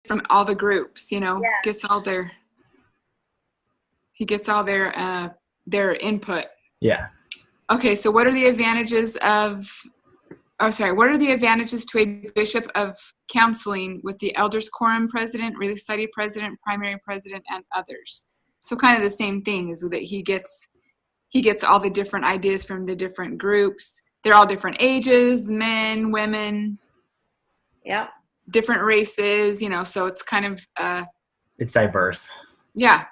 from all the groups, Yes. gets all their input. Yeah. Okay, so what are the advantages to a bishop of counseling with the elders quorum president, relief society president, primary president, and others? So kind of the same thing is that he gets all the different ideas from the different groups. They're all different ages, men, women, Yep. different races, so it's kind of It's diverse. yeah,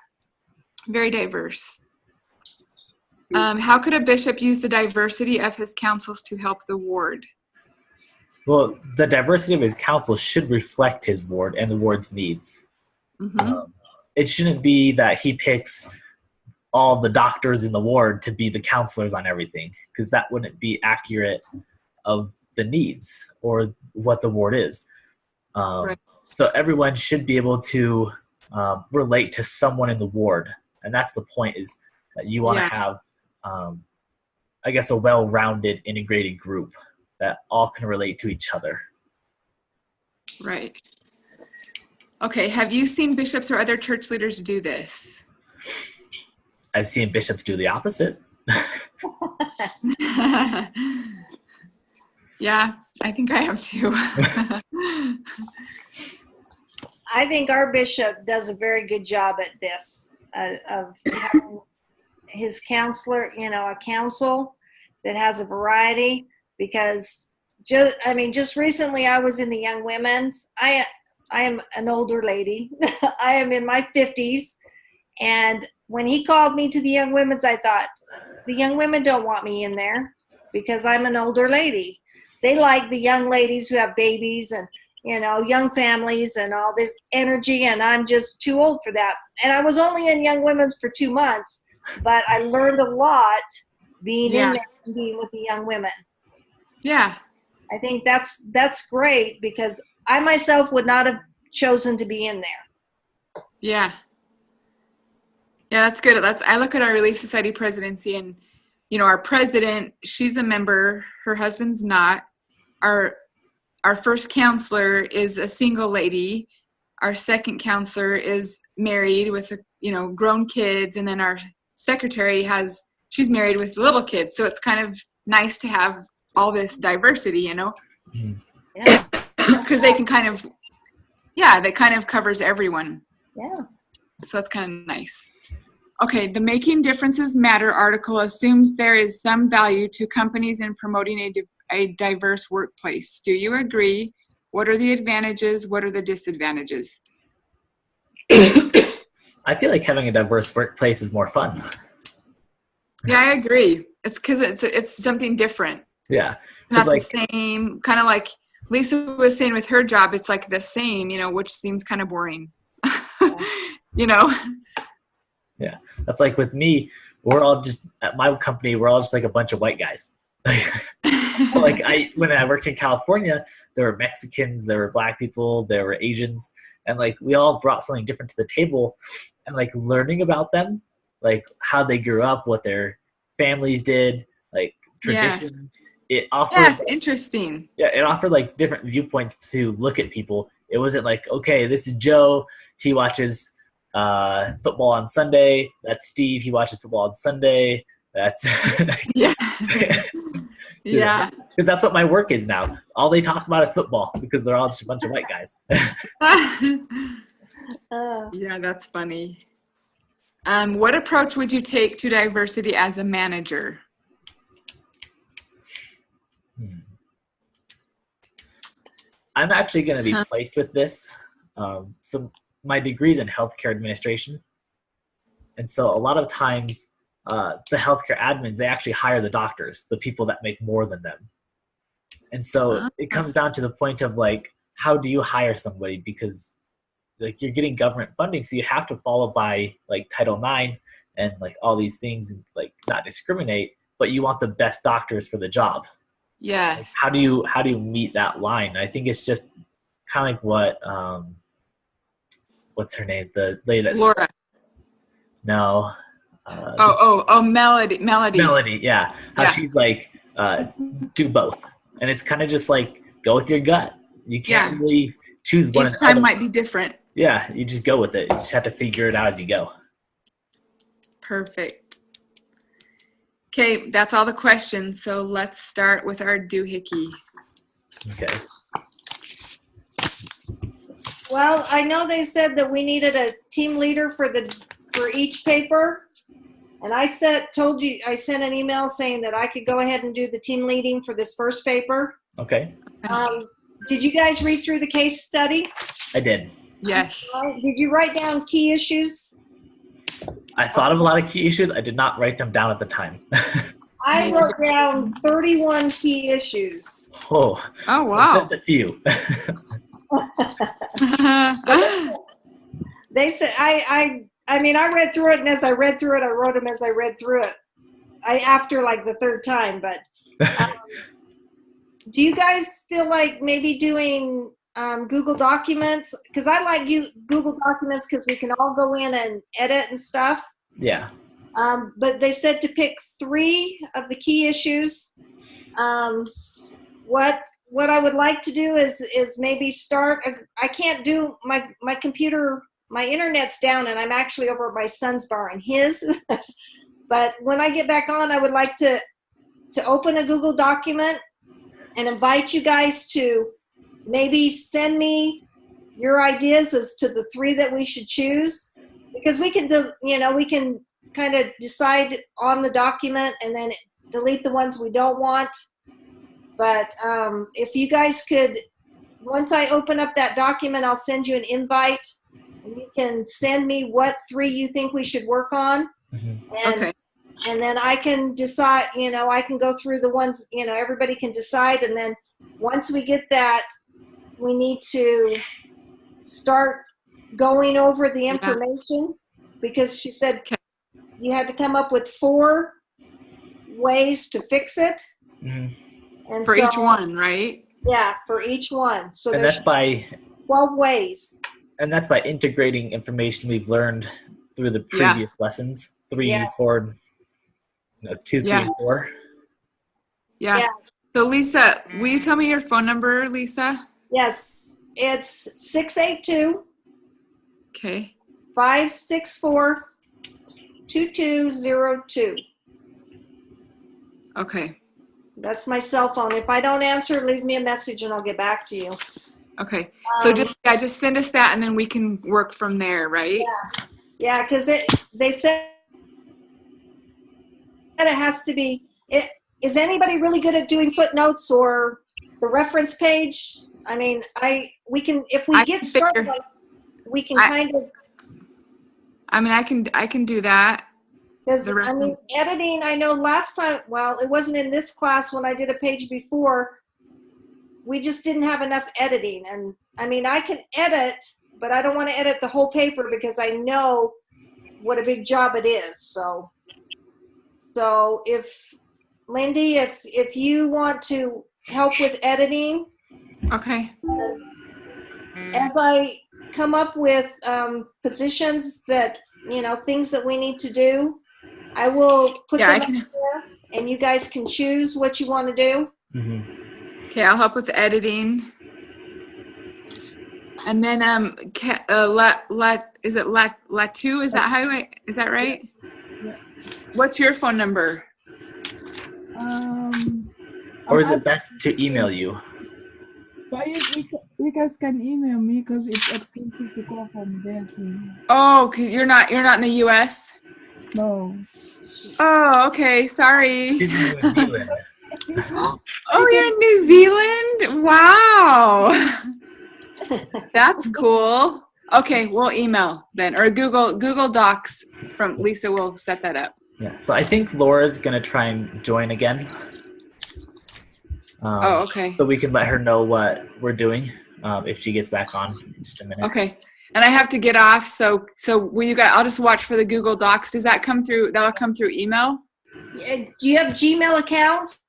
very diverse. How could a bishop use the diversity of his councils to help the ward? Well, the diversity of his council should reflect his ward and the ward's needs. Mm-hmm. It shouldn't be that he picks all the doctors in the ward to be the counselors on everything, because that wouldn't be accurate of the needs or what the ward is. Right. So everyone should be able to relate to someone in the ward. And that's the point, is that you want to have, I guess, a well-rounded, integrated group that all can relate to each other. Right. Okay, have you seen bishops or other church leaders do this? I've seen bishops do the opposite. Yeah, I think I have too. I think our bishop does a very good job at this, of having his counselor, a council that has a variety, because just recently I was in the young women's. I am an older lady. I am in my 50s. And when he called me to the young women's, I thought, the young women don't want me in there because I'm an older lady. They like the young ladies who have babies and, young families and all this energy, and I'm just too old for that. And I was only in young women's for 2 months, but I learned a lot being in there and being with the young women. Yeah. I think that's great, because I myself would not have chosen to be in there. Yeah. Yeah, that's good. I look at our Relief Society presidency, and, our president, she's a member, her husband's not. Our first counselor is a single lady. Our second counselor is married with, grown kids. And then our secretary she's married with little kids. So it's kind of nice to have all this diversity, Yeah. because they can that kind of covers everyone. Yeah. So that's kind of nice. Okay, the Making Differences Matter article assumes there is some value to companies in promoting a diverse workplace. Do you agree? What are the advantages? What are the disadvantages? I feel like having a diverse workplace is more fun. Yeah, I agree. It's because it's something different. Yeah. It's not the same, kind of like Lisa was saying with her job, it's like the same, which seems kind of boring. Yeah. That's like with me, we're all just, at my company, we're all just like a bunch of white guys. When I worked in California, there were Mexicans, there were black people, there were Asians, and we all brought something different to the table, and learning about them, how they grew up, what their families did, traditions. Yeah. It offered, it's interesting. Yeah, it offered different viewpoints to look at people. It wasn't okay, this is Joe, he watches football on Sunday. That's Steve, he watches football on Sunday. That's yeah. Yeah. Because that's what my work is now. All they talk about is football, because they're all just a bunch of white guys. Yeah, that's funny. What approach would you take to diversity as a manager? I'm actually going to be placed with this. So my degree's in healthcare administration. And so a lot of times the healthcare admins, they actually hire the doctors, the people that make more than them. And so it comes down to the point of how do you hire somebody? Because you're getting government funding, so you have to follow by Title IX and all these things, and not discriminate, but you want the best doctors for the job. Yes. How do you meet that line? I think it's just kind of what what's her name? The lady that's Laura. No. Melody. Melody, yeah. How she's do both. And it's kind of just go with your gut. You can't really choose one. Each time might be different. Yeah, you just go with it. You just have to figure it out as you go. Perfect. Okay, that's all the questions. So let's start with our doohickey. Okay. Well, I know they said that we needed a team leader for each paper. And I sent an email saying that I could go ahead and do the team leading for this first paper. Okay. Did you guys read through the case study? I did. Yes. Did you write down key issues? I thought of a lot of key issues. I did not write them down at the time. I wrote down 31 key issues. Oh wow. Just a few. They said, I mean, I read through it, and as I read through it, I wrote them as I read through it. After like the third time, but do you guys feel like maybe doing Google Documents? Because I like Google Documents because we can all go in and edit and stuff. Yeah. But they said to pick 3 of the key issues. What I would like to do is maybe start. I can't do my computer. My internet's down, and I'm actually over at my son's bar and his. But when I get back on, I would like to open a Google document and invite you guys to maybe send me your ideas as to the 3 that we should choose, because we can we can kind of decide on the document and then delete the ones we don't want. But if you guys could, once I open up that document, I'll send you an invite. You can send me what 3 you think we should work on. Okay. And then I can decide, I can go through the ones, everybody can decide. And then once we get that, we need to start going over the information, because she said you had to come up with 4 ways to fix it. And for each one, right? Yeah, for each one. So and there's that's by 12 ways. And that's by integrating information we've learned through the previous lessons. 3, 4, 2, 3, 4. Yeah. So Lisa, will you tell me your phone number, Lisa? Yes, it's 682. Okay. 564-2202. Okay. That's my cell phone. If I don't answer, leave me a message and I'll get back to you. Okay. So just send us that and then we can work from there, right? Yeah, because they said it has to be. Is anybody really good at doing footnotes or the reference page? I mean, we can, if we get started, we can kind of. I mean, I can do that. Because, I mean, editing, I know last time, well, it wasn't in this class when I did a page before, we just didn't have enough editing. And, I mean, I can edit, but I don't want to edit the whole paper because I know what a big job it is. So if, Lindy, if you want to help with editing. Okay. As I come up with positions that, things that we need to do, I will put them up there, and you guys can choose what you want to do. Okay, I'll help with editing. And then is it Latu? Is that right? Yeah. What's your phone number? Or is it best to email you? But you guys can email me because it's expensive to call from there too. Oh, cause you're not in the U.S. No. Oh, okay. Sorry. She's in New Zealand. Oh, you're in New Zealand? Wow. That's cool. Okay, we'll email then, or Google Docs from Lisa will set that up. Yeah. So I think Laura's gonna try and join again. Okay. So we can let her know what we're doing if she gets back on in just a minute. Okay. And I have to get off, so will you guys? I'll just watch for the Google Docs. Does that come through? That'll come through email. Do you have Gmail account?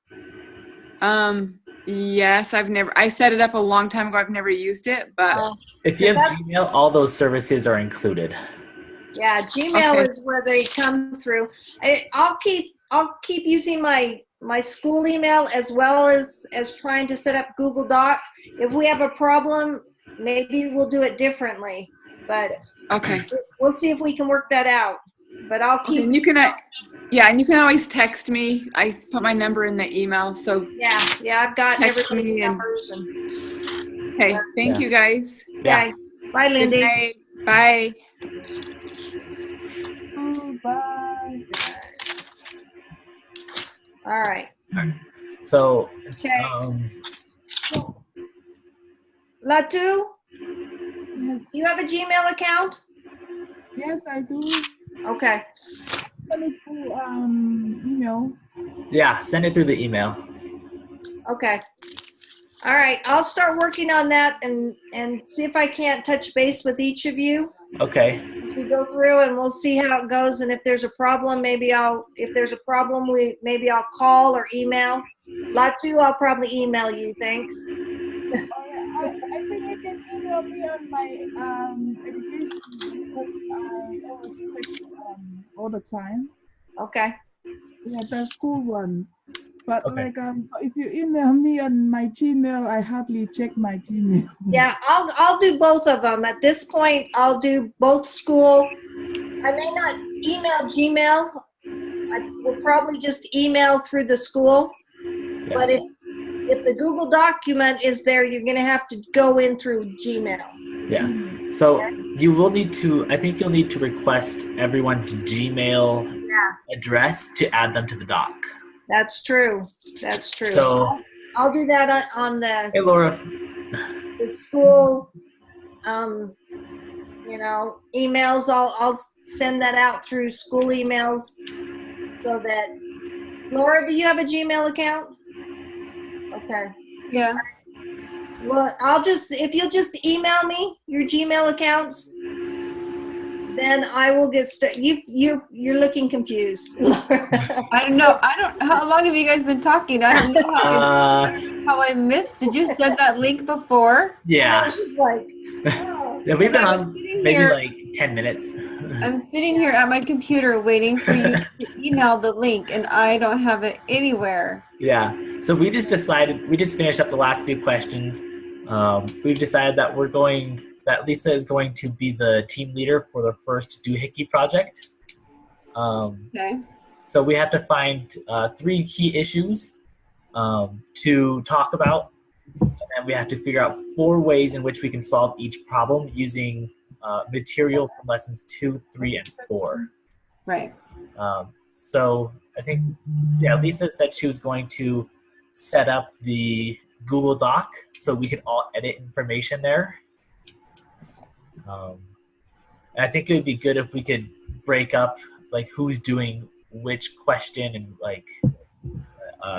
Yes, I set it up a long time ago. I've never used it, but if you have Gmail, all those services are included. Yeah, Gmail is where they come through. I'll keep using my school email as well as trying to set up Google Docs. If we have a problem, maybe we'll do it differently, but Okay. we'll see if we can work that out. But I'll Okay, keep, and you can, yeah, and you can always text me. I put my number in the email, so yeah, I've got text everybody's me and, numbers and, okay, thank Yeah. you guys. yeah. Bye, Good Lindy. night. Bye. Oh, bye. All right. So, Okay. um, Latu, Yes, you have a Gmail account? yes, I do. Okay. Send it through email. yeah, send it through the email. Okay. All right. I'll start working on that and see if I can't touch base with each of you Okay. as we go through, and we'll see how it goes. And if there's a problem, maybe I'll call or email. Latu, I'll probably email you. Thanks. Oh, yeah, I think you can email me on my education because I always check all the time. Okay. Yeah, the school one. But Okay. if you email me on my Gmail, I hardly check my Gmail. Yeah, I'll do both of them. At this point, I'll do both school. I may not email Gmail. I will probably just email through the school. Yeah. But if the Google document is there, you're going to have to go in through Gmail. Yeah. So you will need to, I think you'll need to request everyone's Gmail address to add them to the doc. That's true. That's true. So, I'll do that on hey the Laura. school, emails. I'll send that out through school emails so that, Laura, do you have a Gmail account? Okay. Yeah. Well, if you'll just email me your Gmail accounts, then I will get you're looking confused. I don't know. How long have you guys been talking? I don't know how I missed. Did you send that link before? I Yeah. was just like, oh. Yeah, we've been I was on sitting maybe here- like 10 minutes. I'm sitting here at my computer waiting for you to email the link, and I don't have it anywhere. Yeah. So we just finished up the last few questions. We've decided that that Lisa is going to be the team leader for the first Doohickey project. Okay. So we have to find 3 key issues to talk about, and then we have to figure out 4 ways in which we can solve each problem using material from lessons 2, 3, and 4. Right. So I think, Lisa said she was going to set up the Google Doc so we can all edit information there. And I think it would be good if we could break up like who's doing which question and like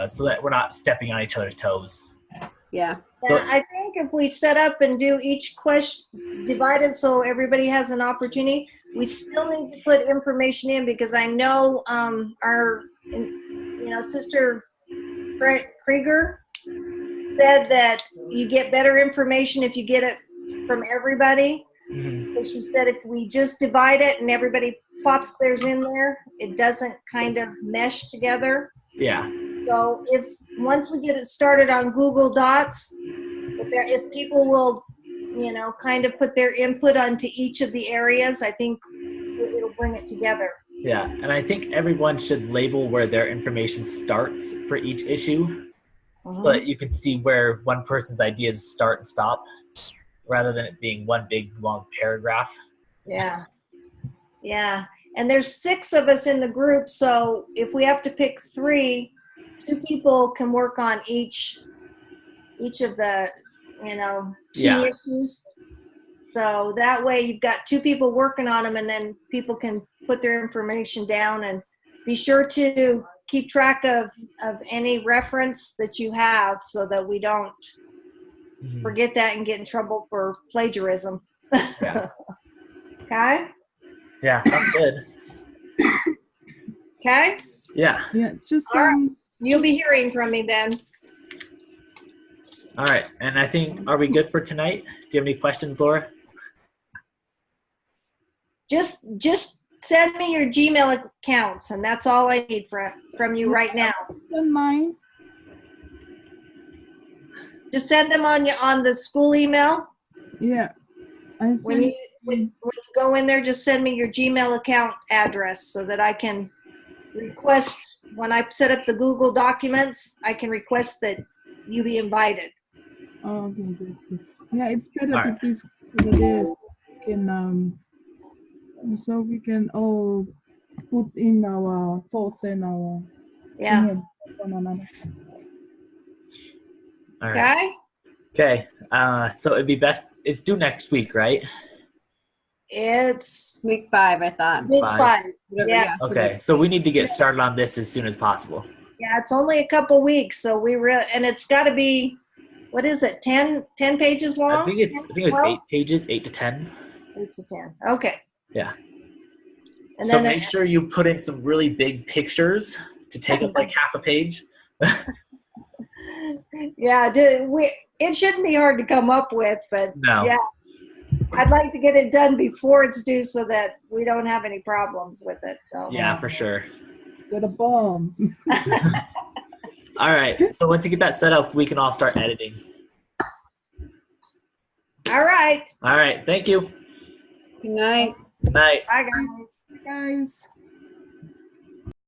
so that we're not stepping on each other's toes. Yeah. Yeah, I think if we set up and do each question divided so everybody has an opportunity, we still need to put information in because I know our sister Krieger said that you get better information if you get it from everybody. Mm-hmm. So she said if we just divide it and everybody pops theirs in there, it doesn't kind of mesh together. Yeah. So once we get it started on Google Docs, if people will, kind of put their input onto each of the areas, I think it'll bring it together. Yeah, and I think everyone should label where their information starts for each issue so that you can see where one person's ideas start and stop rather than it being one big long paragraph. Yeah. Yeah. And there's 6 of us in the group, so if we have to pick 3, 2 people can work on each of the, key issues. So that way you've got 2 people working on them and then people can put their information down, and be sure to keep track of any reference that you have so that we don't forget that and get in trouble for plagiarism. Yeah. Okay? Yeah, sounds good. Okay? Yeah. Yeah, just All right. You'll be hearing from me then. All right. And I think, are we good for tonight? Do you have any questions, Laura? Just send me your Gmail accounts, and that's all I need from you right now. send mine. Just send them on the school email. Yeah. I When sent you when you go in there, just send me your Gmail account address so that I can request when I set up the Google Documents. I can request that you be invited. Oh, okay, that's good. Yeah, it's better All to right. this over there so we can all put in our thoughts and our Yeah. opinion of one another. All right. Okay. Okay. So it'd be best. It's due next week, right? It's Week 5, I thought. week Five. 5. Whatever, Yeah. yeah, so Okay. next So we week. need to get started on this as soon as possible. Yeah, it's only a couple weeks, so and it's got to be, what is it, 10 pages long? I think it was 12? 8 pages, 8 to 10. 8 to 10. Okay. Yeah. And So then make sure you put in some really big pictures to take up like half a page. yeah, it shouldn't be hard to come up with, but No. yeah, I'd like to get it done before it's due so that we don't have any problems with it. So Yeah, for sure. Get a bomb. All right. So once you get that set up, we can all start editing. All right. All right. Thank you. Good night. Good night. Bye, guys. Guys.